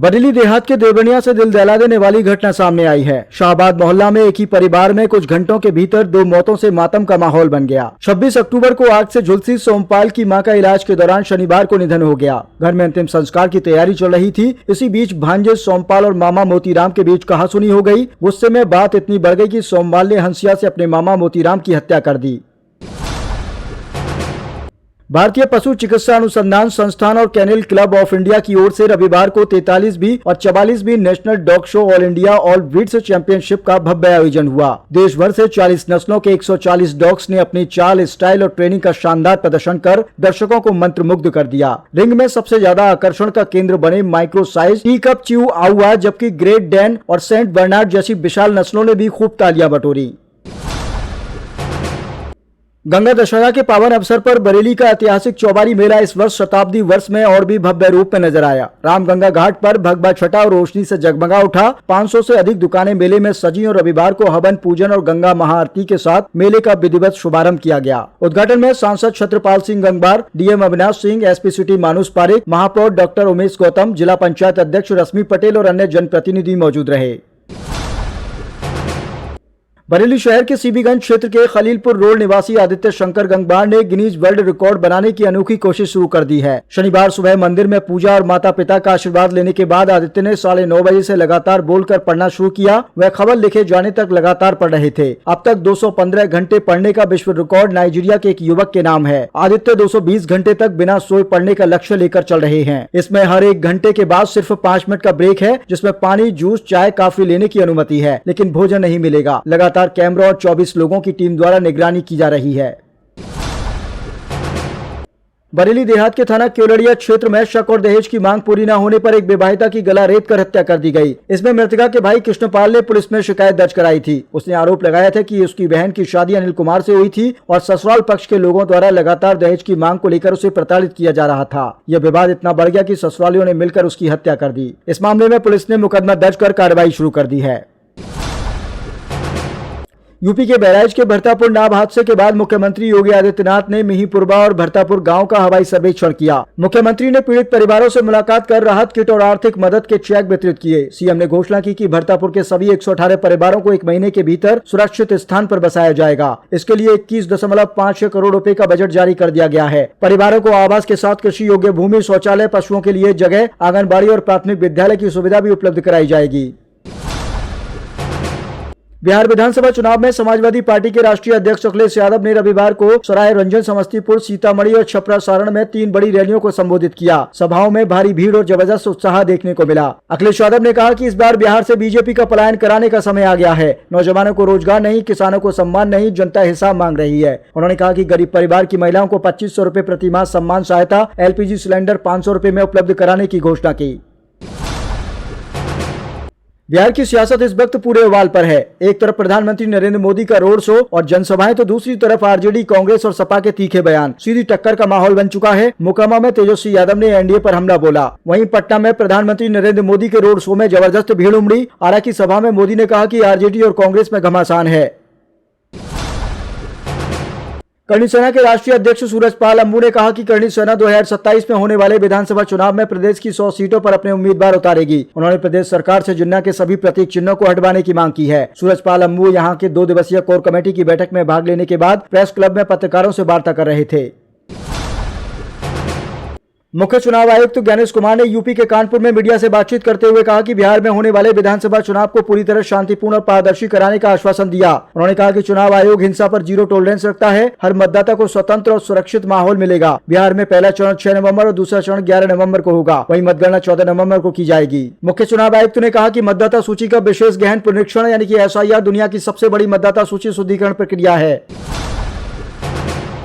बरेली देहात के देवबनिया से दिल दहला देने वाली घटना सामने आई है। शाहबाद मोहल्ला में एक ही परिवार में कुछ घंटों के भीतर 2 मौतों से मातम का माहौल बन गया। 26 अक्टूबर को आग से झुलसी सोमपाल की मां का इलाज के दौरान शनिवार को निधन हो गया। घर में अंतिम संस्कार की तैयारी चल रही थी। इसी बीच भांजे सोमपाल और मामा मोतीराम के बीच कहासुनी हो गई। गुस्से में बात इतनी बढ़ गई कि सोमपाल ने हंसिया से अपने मामा मोतीराम की हत्या कर दी। भारतीय पशु चिकित्सा अनुसंधान संस्थान और कैनल क्लब ऑफ इंडिया की ओर से रविवार को 43वीं और 44वीं national dog show all India all breeds championship का भव्य आयोजन हुआ। देश भर से 40 नस्लों के 140 डॉग्स ने अपनी चाल, स्टाइल और ट्रेनिंग का शानदार प्रदर्शन कर दर्शकों को मंत्रमुग्ध कर दिया। रिंग में सबसे ज्यादा आकर्षण का केंद्र बने micro size, tea cup chihuahua, जबकि ग्रेट डैन और सेंट बर्नार्ड जैसी विशाल नस्लों ने भी खूब तालियां बटोरी। गंगा दशहरा के पावन अवसर पर बरेली का ऐतिहासिक चौबारी मेला इस वर्ष शताब्दी वर्ष में और भी भव्य रूप में नजर आया। रामगंगा घाट पर भगवा छटा और रोशनी से जगमगा उठा। 500 से अधिक दुकानें मेले में सजी और रविवार को हवन पूजन और गंगा महाआरती के साथ मेले का विधिवत शुभारंभ किया गया। उद्घाटन में सांसद Chhatrapal Singh Gangwar, DM Avinash Singh, SP city मानुष पारेख, महापौर डॉक्टर उमेश गौतम, जिला पंचायत अध्यक्ष रश्मि पटेल और अन्य जनप्रतिनिधि मौजूद रहे। बरेली शहर के सीबीगंज क्षेत्र के खलीलपुर रोड निवासी आदित्य शंकर गंगवार ने गिनीज वर्ल्ड रिकॉर्ड बनाने की अनोखी कोशिश शुरू कर दी है। शनिवार सुबह मंदिर में पूजा और माता पिता का आशीर्वाद लेने के बाद आदित्य ने 9:30 बजे से लगातार बोलकर पढ़ना शुरू किया। वह खबर लिखे जाने तक लगातार पढ़ रहे थे। अब तक 215 घंटे पढ़ने का विश्व रिकॉर्ड नाइजीरिया के एक युवक के नाम है। आदित्य 220 घंटे तक बिना सोए पढ़ने का लक्ष्य लेकर चल रहे हैं। इसमें हर 1 घंटे के बाद सिर्फ 5 मिनट का ब्रेक है, जिसमें पानी, जूस, चाय, कॉफी लेने की अनुमति है, लेकिन भोजन नहीं मिलेगा। लगातार कैमरा और 24 लोगों की टीम द्वारा निगरानी की जा रही है। बरेली देहात के थाना केवलड़िया क्षेत्र में शक और दहेज की मांग पूरी न होने पर एक विवाहिता की गला रेत कर हत्या कर दी गई। इसमें मृतका के भाई कृष्णपाल ने पुलिस में शिकायत दर्ज कराई थी। उसने आरोप लगाया था कि उसकी बहन की शादी अनिल कुमार से हुई थी और ससुराल पक्ष के लोगों द्वारा लगातार दहेज की मांग को लेकर उसे प्रताड़ित किया जा रहा था। यह विवाद इतना बढ़ गया कि ससुरालियों ने मिलकर उसकी हत्या कर दी। इस मामले में पुलिस ने मुकदमा दर्ज कर कार्रवाई शुरू कर दी है। यूपी के बहराइच के भरतापुर नाव हादसे के बाद मुख्यमंत्री योगी आदित्यनाथ ने मिहीपुरवा और भरतापुर गांव का हवाई सर्वेक्षण किया। मुख्यमंत्री ने पीड़ित परिवारों से मुलाकात कर राहत किट और आर्थिक मदद के चेक वितरित किए। सीएम ने घोषणा की कि भरतापुर के सभी 118 परिवारों को 1 महीने के भीतर सुरक्षित स्थान पर बसाया जाएगा। इसके लिए 21.56 करोड़ रुपए का बजट जारी कर दिया गया है। परिवारों को आवास के साथ कृषि योग्य भूमि, शौचालय, पशुओं के लिए जगह, आंगनबाड़ी और प्राथमिक विद्यालय की सुविधा भी उपलब्ध कराई जाएगी। बिहार विधानसभा चुनाव में समाजवादी पार्टी के राष्ट्रीय अध्यक्ष अखिलेश यादव ने रविवार को सराय रंजन, समस्तीपुर, सीतामढ़ी और छपरा सारण में 3 बड़ी रैलियों को संबोधित किया। सभाओं में भारी भीड़ और जबरदस्त उत्साह देखने को मिला। अखिलेश यादव ने कहा कि इस बार बिहार से बीजेपी का पलायन कराने का समय आ गया है। नौजवानों को रोजगार नहीं, किसानों को सम्मान नहीं, जनता हिसाब मांग रही है। उन्होंने कहा कि गरीब परिवार की महिलाओं को 2500 रुपए प्रति माह सम्मान सहायता, LPG सिलेंडर 500 रुपए में उपलब्ध कराने की घोषणा की। बिहार की सियासत इस वक्त पूरे उबाल पर है। एक तरफ प्रधानमंत्री नरेंद्र मोदी का रोड शो और जनसभाएं, तो दूसरी तरफ आरजेडी, कांग्रेस और सपा के तीखे बयान। सीधी टक्कर का माहौल बन चुका है। मोकामा में तेजस्वी यादव ने एनडीए पर हमला बोला। वहीं पटना में प्रधानमंत्री नरेंद्र मोदी के रोड शो में जबरदस्त भीड़ उमड़ी। आरा की सभा में मोदी ने कहा कि आरजेडी और कांग्रेस में घमासान है। करणी सेना के राष्ट्रीय अध्यक्ष सूरजपाल अम्बू ने कहा कि करणी सेना 2027 में होने वाले विधानसभा चुनाव में प्रदेश की 100 सीटों पर अपने उम्मीदवार उतारेगी। उन्होंने प्रदेश सरकार से जिन्ना के सभी प्रतीक चिन्हों को हटवाने की मांग की है। सूरजपाल अम्बू यहां के 2 दिवसीय कोर कमेटी की बैठक में भाग लेने के बाद प्रेस क्लब में पत्रकारों से वार्ता कर रहे थे। मुख्य चुनाव आयुक्त ज्ञानेश कुमार ने यूपी के कानपुर में मीडिया से बातचीत करते हुए कहा कि बिहार में होने वाले विधानसभा चुनाव को पूरी तरह शांतिपूर्ण और पारदर्शी कराने का आश्वासन दिया। उन्होंने कहा कि चुनाव आयोग हिंसा पर 0 टॉलरेंस रखता है। हर मतदाता को स्वतंत्र और सुरक्षित माहौल मिलेगा। बिहार में पहला चरण 6 नवंबर और दूसरा चरण 11 नवंबर को होगा। वहीं मतगणना 14 नवंबर को की जाएगी। मुख्य चुनाव आयुक्त ने कहा कि मतदाता सूची का विशेष गहन पुनरीक्षण यानी कि SIR दुनिया की सबसे बड़ी मतदाता सूची शुद्धिकरण प्रक्रिया है।